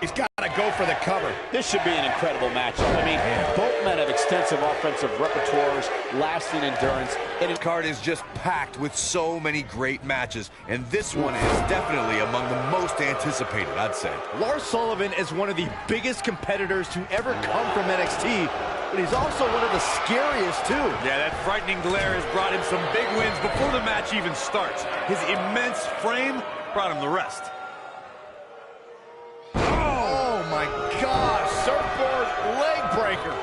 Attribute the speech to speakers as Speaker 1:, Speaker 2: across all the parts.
Speaker 1: He's got to go for the cover.
Speaker 2: This should be an incredible matchup. I mean, both men have extensive offensive repertoires, lasting endurance.
Speaker 3: And the card is just packed with so many great matches, and this one is definitely among the most anticipated, I'd say.
Speaker 4: Lars Sullivan is one of the biggest competitors to ever come from NXT, but he's also one of the scariest, too.
Speaker 1: Yeah, that frightening glare has brought him some big wins before the match even starts. His immense frame brought him the rest.
Speaker 4: Oh, my gosh. Surfboard leg breaker.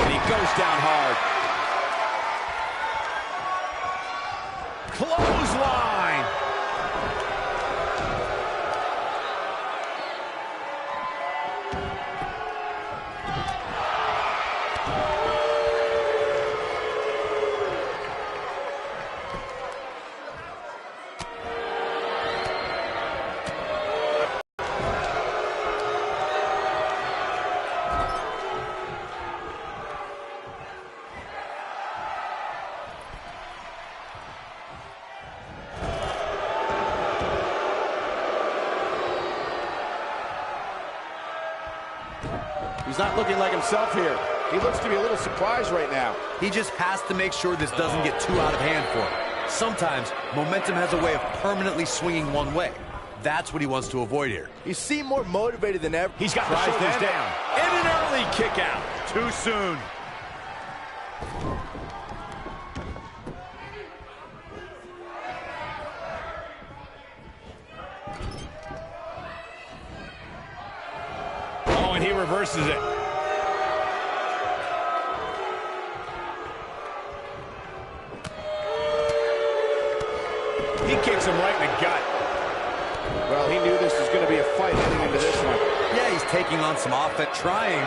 Speaker 2: And he goes down hard.
Speaker 4: Clothesline.
Speaker 2: He's not looking like himself here. He looks to be a little surprised right now.
Speaker 3: He just has to make sure this doesn't get too out of hand for him. Sometimes, momentum has a way of permanently swinging one way. That's what he wants to avoid here.
Speaker 4: He seemed more motivated than ever.
Speaker 1: He's got the shoulders down. And an early kick out. Too soon. Oh, and he reverses it. He kicks him right in the gut.
Speaker 2: Well, he knew this was going to be a fight heading into this one.
Speaker 3: Yeah, he's taking on some offense, trying.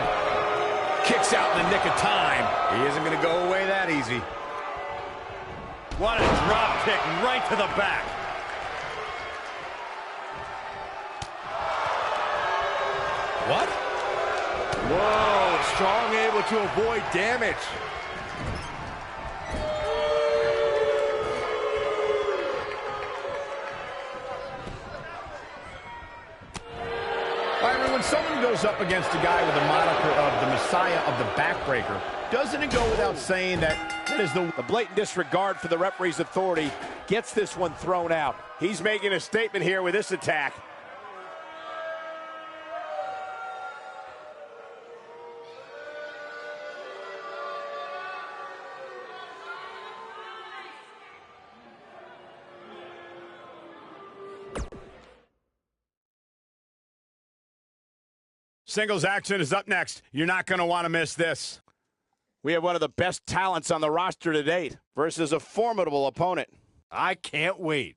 Speaker 1: Kicks out in the nick of time.
Speaker 3: He isn't going to go away that easy.
Speaker 1: What a drop kick right to the back. What?
Speaker 4: Whoa, Strong able to avoid damage.
Speaker 1: Byron, when someone goes up against a guy with the moniker of the Messiah of the Backbreaker, doesn't it go without saying that is the blatant disregard for the referee's authority gets this one thrown out. He's making a statement here with this attack. Singles action is up next. You're not going to want to miss this. We have one of the best talents on the roster to date versus a formidable opponent.
Speaker 4: I can't wait.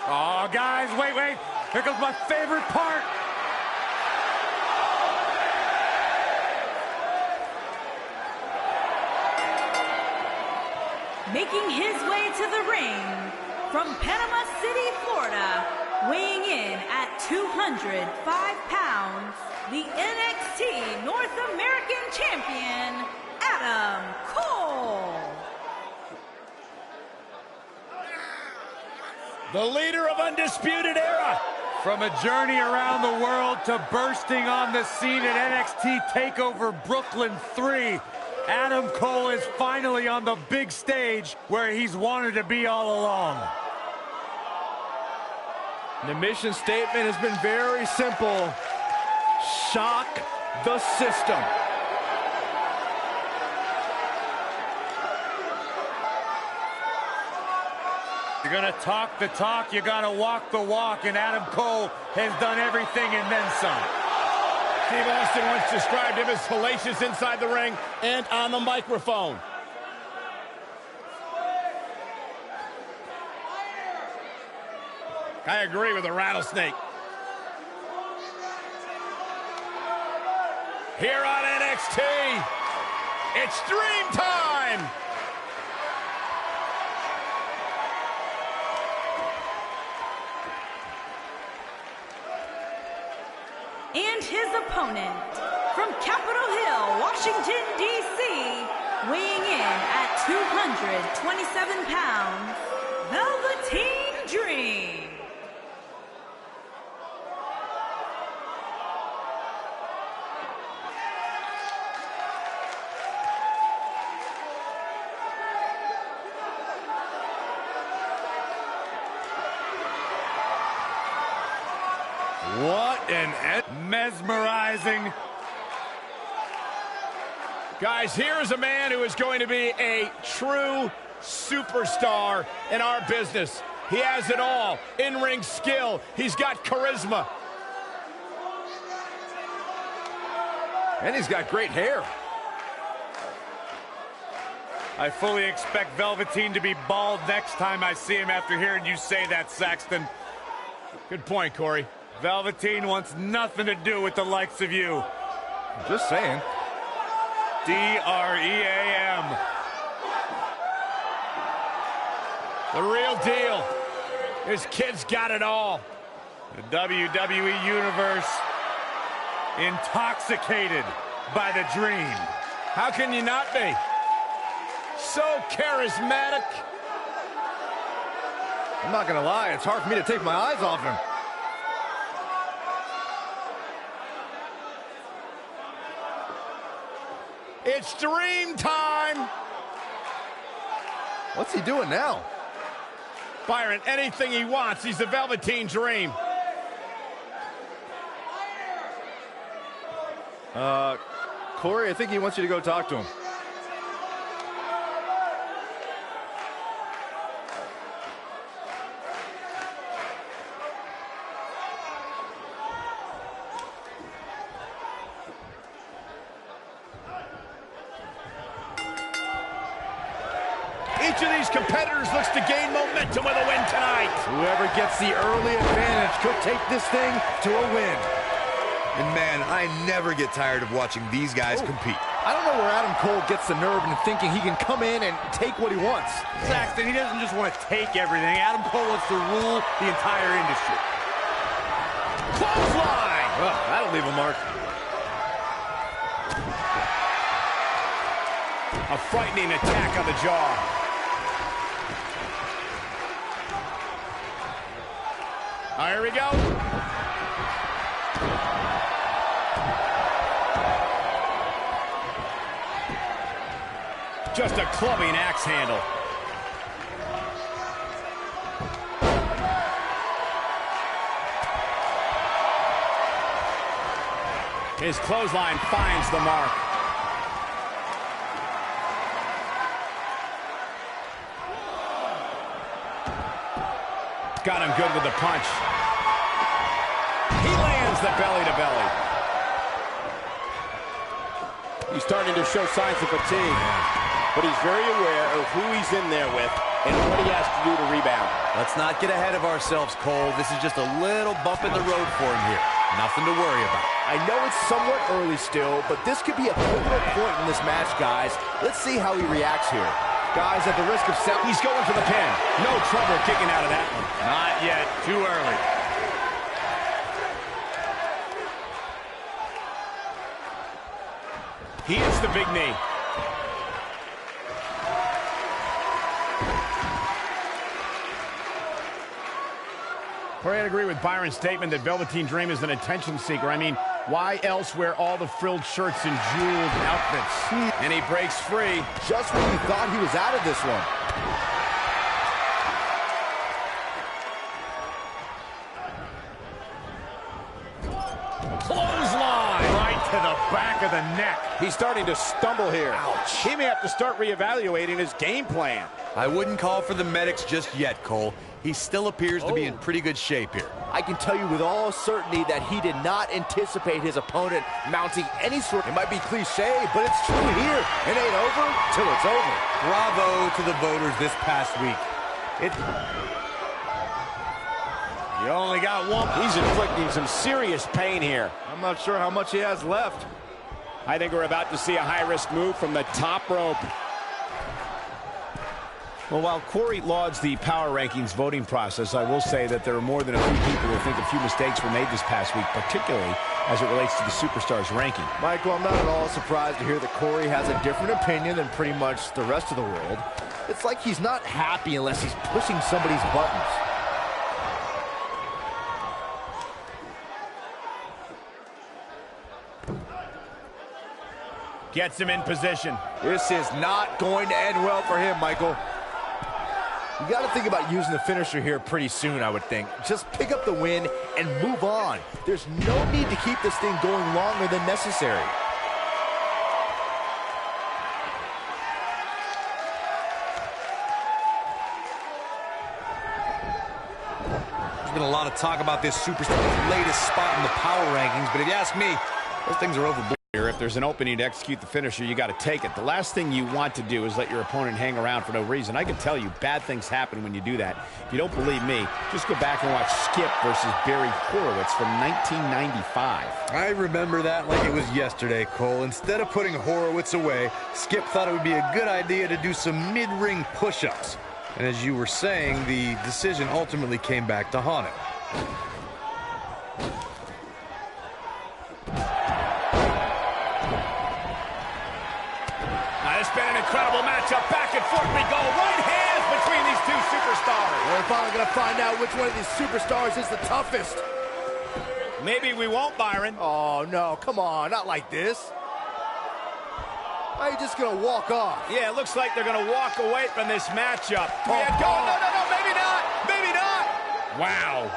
Speaker 1: Oh, guys, wait. Here comes my favorite part.
Speaker 5: Making his way to the ring from Panama City, Florida, weighing in at 205 pounds, the NXT North American Champion, Adam Cole.
Speaker 1: The leader of Undisputed Era.
Speaker 6: From a journey around the world to bursting on the scene at NXT TakeOver Brooklyn 3, Adam Cole is finally on the big stage where he's wanted to be all along.
Speaker 4: The mission statement has been very simple. Shock the system.
Speaker 6: You're going to talk the talk, you got to walk the walk, and Adam Cole has done everything and then some.
Speaker 1: Steve Austin once described him as hellacious inside the ring and on the microphone. I agree with the rattlesnake. here on NXT. It's Dream Time.
Speaker 5: And his opponent, from Capitol Hill, Washington, D.C., weighing in at 227 pounds, Velveteen Dream.
Speaker 6: What an mesmerizing.
Speaker 1: Guys, here is a man who is going to be a true superstar in our business. He has it all. In-ring skill. He's got charisma.
Speaker 4: And he's got great hair.
Speaker 6: I fully expect Velveteen to be bald next time I see him after hearing you say that, Saxton.
Speaker 1: Good point, Corey.
Speaker 6: Velveteen wants nothing to do with the likes of you.
Speaker 4: Just saying.
Speaker 6: D-R-E-A-M.
Speaker 1: The real deal. This kid's got it all.
Speaker 6: The WWE Universe intoxicated by the Dream.
Speaker 1: How can you not be? So charismatic.
Speaker 4: I'm not gonna lie, it's hard for me to take my eyes off him.
Speaker 1: It's Dream Time.
Speaker 4: What's he doing now?
Speaker 1: Byron, anything he wants. He's the Velveteen Dream.
Speaker 4: Corey, I think he wants you to go talk to him.
Speaker 1: Each of these competitors looks to gain momentum with a win tonight.
Speaker 4: Whoever gets the early advantage could take this thing to a win.
Speaker 3: And man, I never get tired of watching these guys compete.
Speaker 4: I don't know where Adam Cole gets the nerve in thinking he can come in and take what he wants.
Speaker 6: Saxton, he doesn't just want to take everything. Adam Cole wants to rule the entire industry.
Speaker 1: Clothesline!
Speaker 4: Oh, that'll leave a mark.
Speaker 1: A frightening attack on the jaw. Here we go. Just a clubbing axe handle. His clothesline finds the mark. Got him good with the punch. He lands the belly-to-belly.
Speaker 2: He's starting to show signs of fatigue, but he's very aware of who he's in there with and what he has to do to rebound.
Speaker 3: Let's not get ahead of ourselves, Cole. This is just a little bump in the road for him here. Nothing to worry about.
Speaker 4: I know it's somewhat early still, but this could be a pivotal point in this match, guys. Let's see how he reacts here. Guys, at the risk of
Speaker 1: He's going for the pin. No trouble kicking out of that one.
Speaker 6: Not yet. Too early.
Speaker 1: He hits the big knee. Corey, I'd agree with Byron's statement that Velveteen Dream is an attention seeker. I mean, why else wear all the frilled shirts and jeweled outfits? And he breaks free.
Speaker 4: just when you thought he was out of this one.
Speaker 1: Clothesline!
Speaker 6: Right to the back of the neck.
Speaker 2: He's starting to stumble here.
Speaker 1: Ouch.
Speaker 2: He may have to start reevaluating his game plan.
Speaker 3: I wouldn't call for the medics just yet, Cole. He still appears to be in pretty good shape here.
Speaker 4: I can tell you with all certainty that he did not anticipate his opponent mounting any sort. It might be cliche, but it's true here. It ain't over till it's over.
Speaker 3: Bravo to the voters this past week.
Speaker 6: You only got one.
Speaker 2: He's inflicting some serious pain here.
Speaker 4: I'm not sure how much he has left.
Speaker 2: I think we're about to see a high-risk move from the top rope.
Speaker 1: Well, while Corey lauds the power rankings voting process, I will say that there are more than a few people who think a few mistakes were made this past week, particularly as it relates to the Superstars ranking.
Speaker 4: Michael, I'm not at all surprised to hear that Corey has a different opinion than pretty much the rest of the world. It's like he's not happy unless he's pushing somebody's buttons.
Speaker 1: Gets him in position.
Speaker 4: This is not going to end well for him, Michael. You got to think about using the finisher here pretty soon, I would think. Just pick up the win and move on. There's no need to keep this thing going longer than necessary.
Speaker 3: There's been a lot of talk about this Superstar's latest spot in the power rankings, but if you ask me, those things are overboard.
Speaker 1: If there's an opening to execute the finisher, you got to take it. The last thing you want to do is let your opponent hang around for no reason. I can tell you, bad things happen when you do that. If you don't believe me, just go back and watch Skip versus Barry Horowitz from 1995.
Speaker 3: I remember that like it was yesterday, Cole. Instead of putting Horowitz away, Skip thought it would be a good idea to do some mid-ring push-ups. And as you were saying, the decision ultimately came back to haunt him.
Speaker 1: Incredible matchup, back and forth we go, right hands between these two superstars.
Speaker 4: We're finally going to find out which one of these superstars is the toughest.
Speaker 1: Maybe we won't, Byron.
Speaker 4: Oh, no, come on, not like this. How are you just going to walk off?
Speaker 1: Yeah, it looks like they're going to walk away from this matchup.
Speaker 4: Oh,
Speaker 1: yeah, go, no, maybe not, maybe not. Wow.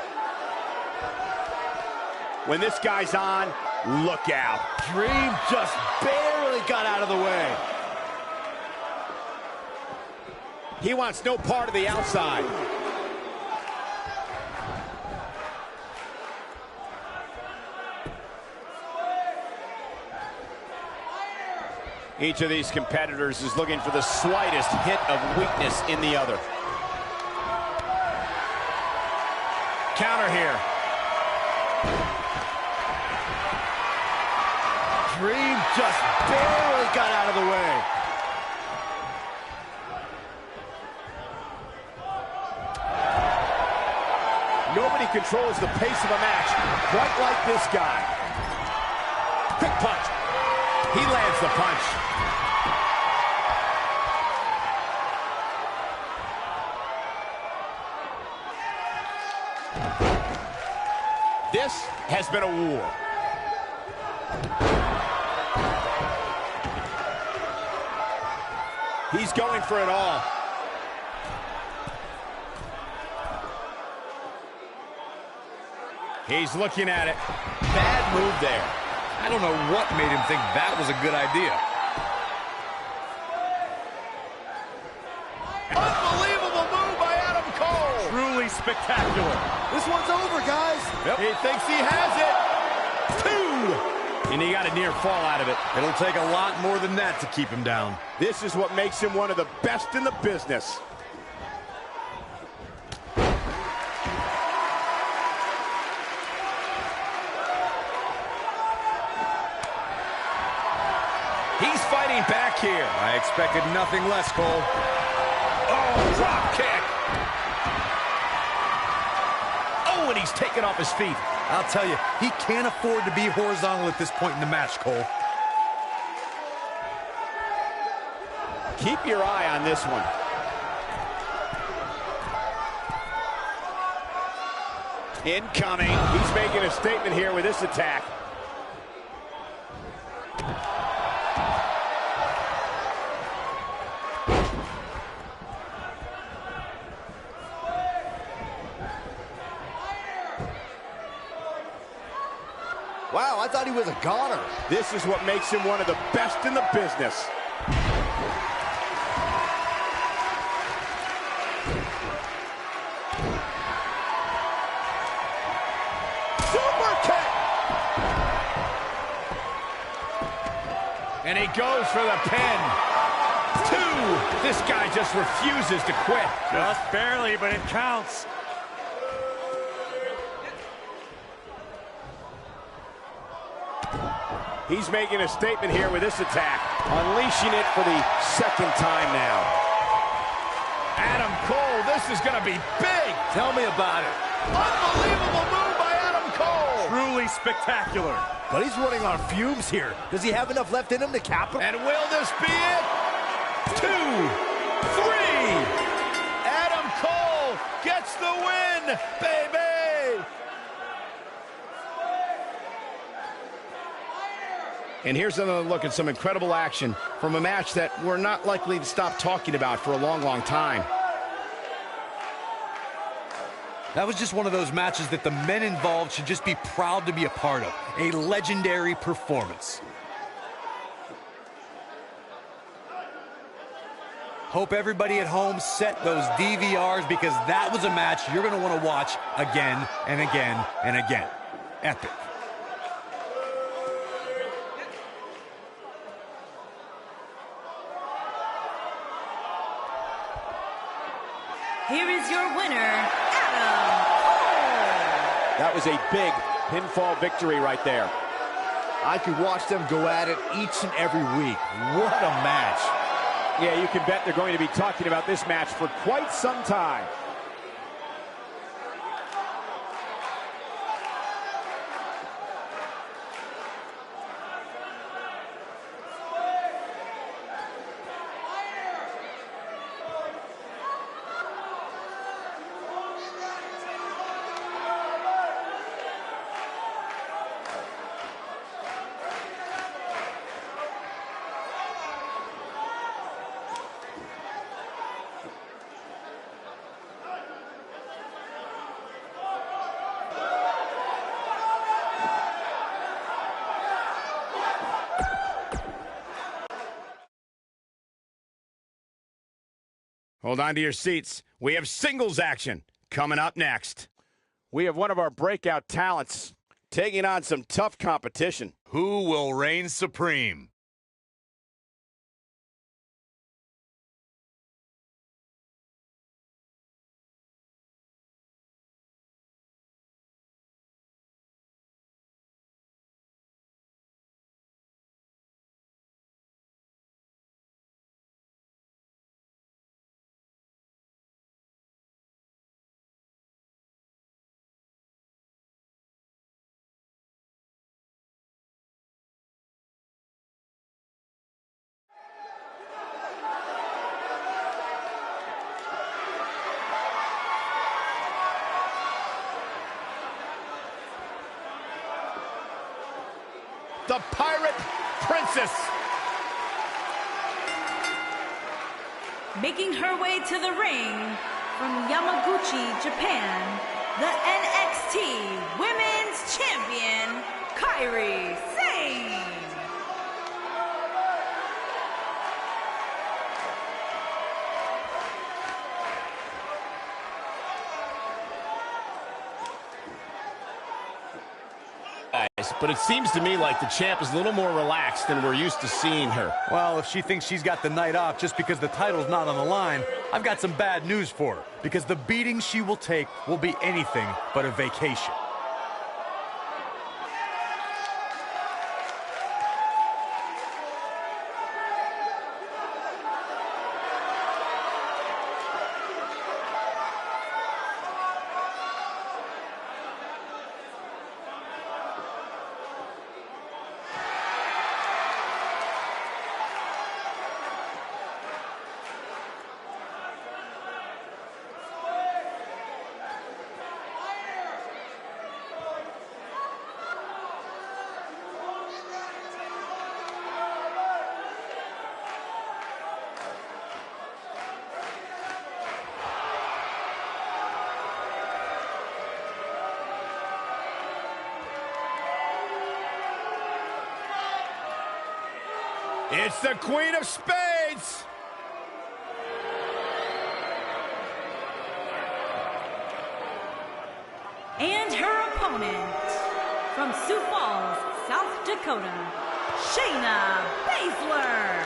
Speaker 1: When this guy's on, look out.
Speaker 4: Dream just barely got out of the way.
Speaker 1: He wants no part of the outside. Each of these competitors is looking for the slightest hint of weakness in the other. Counter here.
Speaker 4: Dream just barely got out of the way.
Speaker 1: Nobody controls the pace of a match quite like this guy. Quick punch. He lands the punch. This has been a war. He's going for it all. He's looking at it. Bad move there.
Speaker 3: I don't know what made him think that was a good idea.
Speaker 4: Unbelievable move by Adam Cole.
Speaker 1: Truly spectacular.
Speaker 4: This one's over, guys.
Speaker 1: Yep. He thinks he has it. 2. And he got a near fall out of it.
Speaker 3: It'll take a lot more than that to keep him down.
Speaker 2: This is what makes him one of the best in the business.
Speaker 1: He's fighting back here.
Speaker 3: I expected nothing less, Cole.
Speaker 1: Oh, drop kick. Oh, and he's taken off his feet.
Speaker 3: I'll tell you, he can't afford to be horizontal at this point in the match, Cole.
Speaker 2: Keep your eye on this one.
Speaker 1: Incoming.
Speaker 2: He's making a statement here with this attack.
Speaker 4: Wow, I thought he was a goner.
Speaker 2: This is what makes him one of the best in the business.
Speaker 1: Super kick! And he goes for the pin. 2. This guy just refuses to quit.
Speaker 6: Just barely, but it counts.
Speaker 1: He's making a statement here with this attack, unleashing it for the second time now. Adam Cole, this is going to be big.
Speaker 4: Tell me about it.
Speaker 1: Unbelievable move by Adam Cole.
Speaker 6: Truly spectacular.
Speaker 4: But he's running on fumes here. Does he have enough left in him to cap him?
Speaker 1: And will this be it? 2, 3. Adam Cole gets the win, baby. And here's another look at some incredible action from a match that we're not likely to stop talking about for a long, long time.
Speaker 3: That was just one of those matches that the men involved should just be proud to be a part of. A legendary performance. Hope everybody at home set those DVRs, because that was a match you're going to want to watch again and again and again. Epic.
Speaker 5: Here is your winner, Adam Cole.
Speaker 1: That was a big pinfall victory right there.
Speaker 4: I could watch them go at it each and every week. What a match.
Speaker 1: Yeah, you can bet they're going to be talking about this match for quite some time. Hold on to your seats. We have singles action coming up next. We have one of our breakout talents taking on some tough competition.
Speaker 3: Who will reign supreme?
Speaker 1: The Pirate Princess.
Speaker 5: Making her way to the ring from Yamaguchi, Japan, the NXT Women's Champion, Kairi Sane.
Speaker 2: But it seems to me like the champ is a little more relaxed than we're used to seeing her.
Speaker 3: Well, if she thinks she's got the night off just because the title's not on the line, I've got some bad news for her. Because the beating she will take will be anything but a vacation.
Speaker 1: It's the Queen of Spades.
Speaker 5: And her opponent, from Sioux Falls, South Dakota, Shayna Baszler.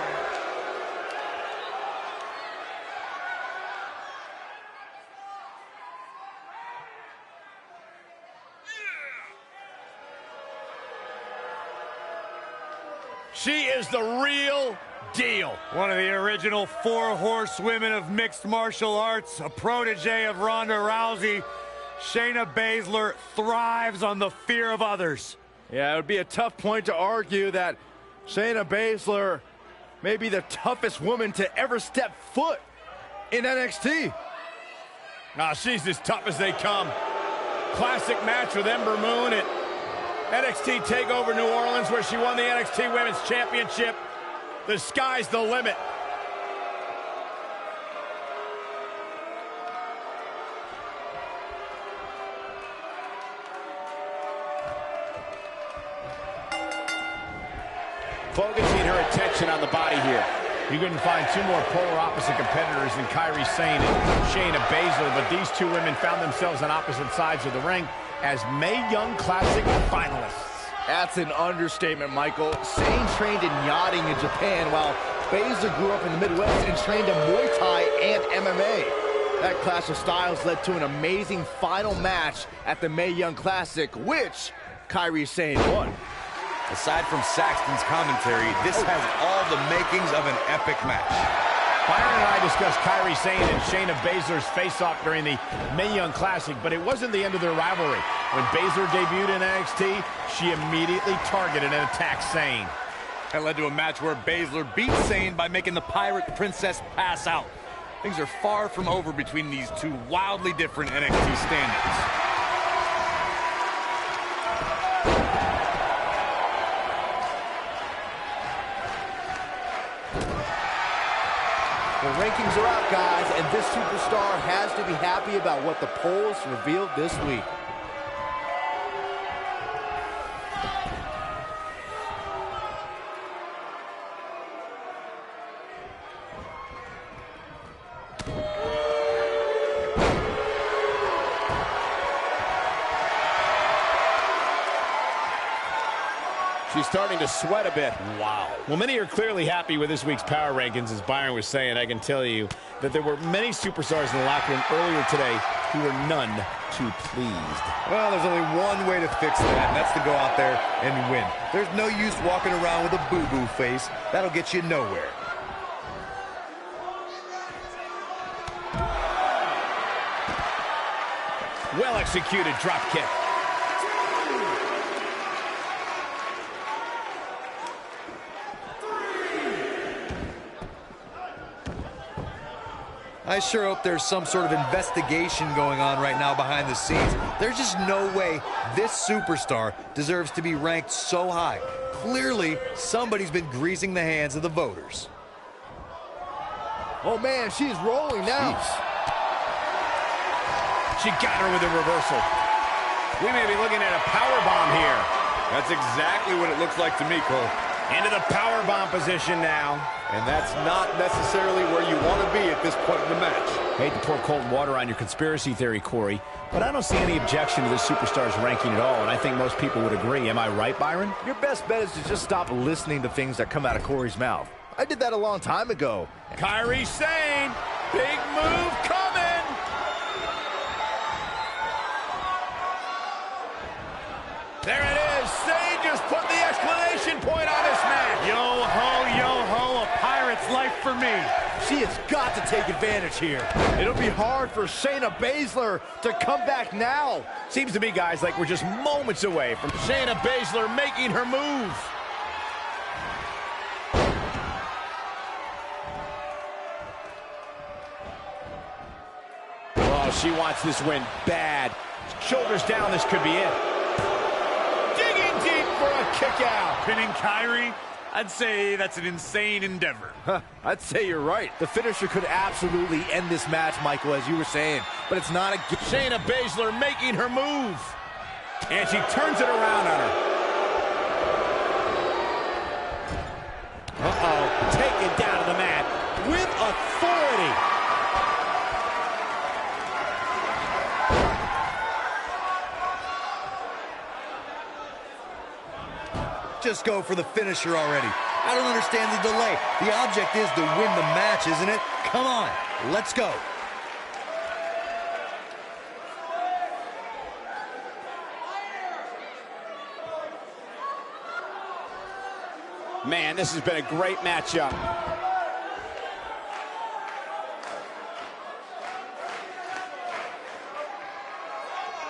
Speaker 1: She is the real deal.
Speaker 6: One of the original 4 horsewomen of mixed martial arts, a protege of Ronda Rousey, Shayna Baszler thrives on the fear of others.
Speaker 4: Yeah, it would be a tough point to argue that Shayna Baszler may be the toughest woman to ever step foot in NXT.
Speaker 1: She's as tough as they come. Classic match with Ember Moon at NXT TakeOver New Orleans, where she won the NXT Women's Championship. The sky's the limit. Focusing her attention on the body here. You couldn't find 2 more polar opposite competitors than Kairi Sane and Shayna Baszler, but these 2 women found themselves on opposite sides of the ring as Mae Young Classic finalists.
Speaker 4: That's an understatement, Michael. Sane trained in yachting in Japan, while Baszler grew up in the Midwest and trained in Muay Thai and MMA. That clash of styles led to an amazing final match at the Mae Young Classic, which Kairi Sane won.
Speaker 3: Aside from Saxton's commentary, this has all the makings of an epic match.
Speaker 1: Byron and I discussed Kairi Sane and Shayna Baszler's face-off during the Mae Young Classic, but it wasn't the end of their rivalry. When Baszler debuted in NXT, she immediately targeted and attacked Sane.
Speaker 3: That led to a match where Baszler beat Sane by making the Pirate Princess pass out. Things are far from over between these 2 wildly different NXT standards.
Speaker 4: The rankings are out, guys, and this superstar has to be happy about what the polls revealed this week.
Speaker 2: She's starting to sweat a bit.
Speaker 1: Wow. Well, many are clearly happy with this week's power rankings. As Byron was saying, I can tell you that there were many superstars in the locker room earlier today who were none too pleased.
Speaker 3: Well, there's only one way to fix that, and that's to go out there and win. There's no use walking around with a boo-boo face. That'll get you nowhere.
Speaker 1: Well executed drop kick.
Speaker 3: I sure hope there's some sort of investigation going on right now behind the scenes. There's just no way this superstar deserves to be ranked so high. Clearly, somebody's been greasing the hands of the voters.
Speaker 4: Oh, man, she's rolling now.
Speaker 1: She got her with a reversal. We may be looking at a powerbomb here.
Speaker 3: That's exactly what it looks like to me, Cole.
Speaker 1: Into the powerbomb position now.
Speaker 3: And that's not necessarily where you want to be at this point in the match.
Speaker 1: Hate to pour cold water on your conspiracy theory, Corey, but I don't see any objection to this superstar's ranking at all, and I think most people would agree. Am I right, Byron?
Speaker 4: Your best bet is to just stop listening to things that come out of Corey's mouth. I did that a long time ago.
Speaker 1: Kairi Sane, big move coming. There it is. Sane just put the exclamation point on this match.
Speaker 6: Yo ho, a pirate's life for me.
Speaker 4: She has got to take advantage here. It'll be hard for Shayna Baszler to come back now.
Speaker 1: Seems to me, guys, like we're just moments away from Shayna Baszler making her move. Oh, she wants this win bad. Shoulders down, this could be it. Digging deep for a kick out.
Speaker 6: Pinning Kairi? I'd say that's an insane endeavor.
Speaker 4: I'd say you're right. The finisher could absolutely end this match, Michael, as you were saying. But it's not a...
Speaker 1: Shayna Baszler making her move. And she turns it around on her. Uh-oh. Taken down to the mat with authority.
Speaker 3: Just go for the finisher already. I don't understand the delay. The object is to win the match, isn't it? Come on, let's go.
Speaker 2: Man, this has been a great matchup.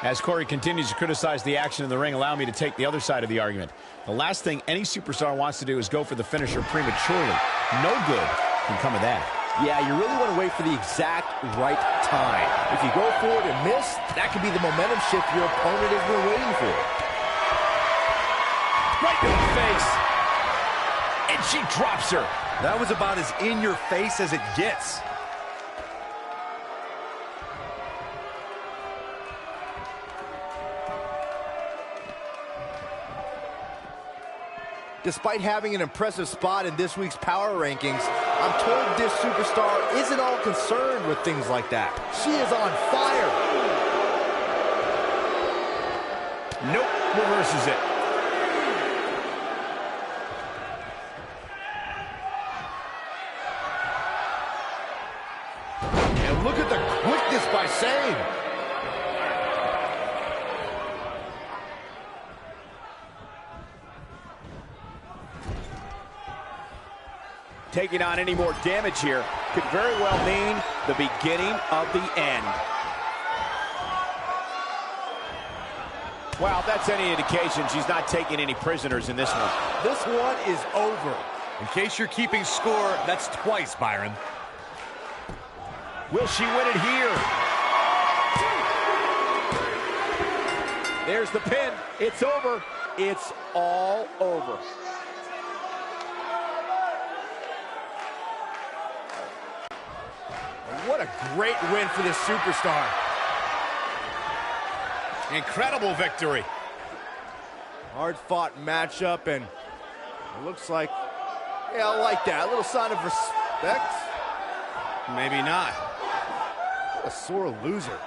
Speaker 1: As Corey continues to criticize the action in the ring, allow me to take the other side of the argument. The last thing any superstar wants to do is go for the finisher prematurely. No good can come of that.
Speaker 4: Yeah, you really want to wait for the exact right time. If you go for it and miss, that could be the momentum shift your opponent has been waiting for.
Speaker 1: Right to the face. And she drops her.
Speaker 3: That was about as in your face as it gets.
Speaker 4: Despite having an impressive spot in this week's power rankings, I'm told this superstar isn't all concerned with things like that. She is on fire.
Speaker 1: Nope, reverses it.
Speaker 4: And look at the quickness by Sane.
Speaker 1: Taking on any more damage here could very well mean the beginning of the end. Wow, if that's any indication, she's not taking any prisoners in this one.
Speaker 4: This one is over.
Speaker 3: In case you're keeping score, that's twice, Byron.
Speaker 1: Will she win it here? There's the pin. It's over. It's all over.
Speaker 4: What a great win for this superstar.
Speaker 3: Incredible victory.
Speaker 4: Hard-fought matchup, and it looks like, yeah, I like that. A little sign of respect.
Speaker 3: Maybe not.
Speaker 4: What a sore loser.